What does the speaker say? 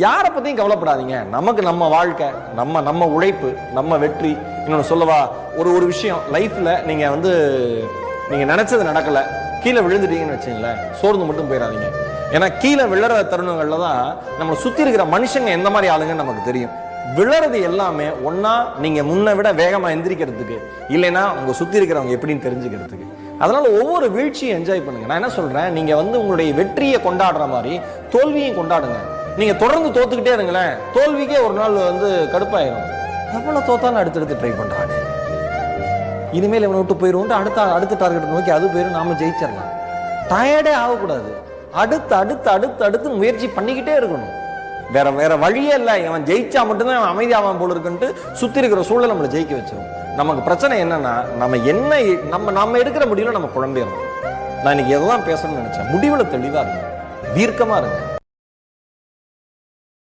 யாரை பத்தியும் கவலைப்படாதீங்க. நமக்கு நம்ம வாழ்க்கை, நம்ம உழைப்பு, நம்ம வெற்றி. இன்னொன்னு சொல்லவா, ஒரு விஷயம் லைஃப்ல நீங்க நினைச்சது நடக்கல, கீழே விழுந்துட்டீங்கன்னு வச்சுங்களேன், சோர்ந்து மட்டும் போயிடாதீங்க. ஏன்னா கீழே விழற தருணங்கள்ல தான் நம்மளை சுத்தி இருக்கிற மனுஷங்க எந்த மாதிரி ஆளுங்கன்னு நமக்கு தெரியும். விழறது எல்லாமே ஒன்னா நீங்க முன்ன விட வேகமா எந்திரிக்கிறதுக்கு, இல்லைன்னா உங்க சுத்தி இருக்கிறவங்க எப்படின்னு தெரிஞ்சுக்கிறதுக்கு. அதனால ஒவ்வொரு வீழ்ச்சியும் என்ஜாய் பண்ணுங்க. நான் என்ன சொல்றேன், நீங்க உங்களுடைய வெற்றியை கொண்டாடுற மாதிரி தோல்வியும் கொண்டாடுங்க. நீங்க தொடர்ந்து தோத்துக்கிட்டே இருங்களேன், தோல்விக்கே ஒரு நாள் கடுப்பாயிரும். எவ்வளவு தோத்தாலும் அடுத்தடுத்து ட்ரை பண்றாங்க, இனிமேல் இவனை விட்டு போயிடும், அடுத்த டார்கெட் நோக்கி அது போயிடும், நாம ஜெயிச்சிடலாம். டயர்டே ஆகக்கூடாது. அடுத்து முயற்சி பண்ணிக்கிட்டே இருக்கணும். வேற வழியே இல்லை. இவன் ஜெயிச்சா மட்டும்தான் அவன் அமைதியாவான் போல இருக்குன்ட்டு சுத்தி இருக்கிற சூழல் நம்மளை ஜெயிக்க வச்சிடும். நமக்கு பிரச்சனை என்னன்னா, நம்ம எடுக்கிற முடிவுல நம்ம குழம்பிடுறோம். நான் இன்னைக்கு எதான் பேசணும்னு நினைச்சேன், முடிவுல தெளிவா இருங்க, தீர்க்கமா இருங்க.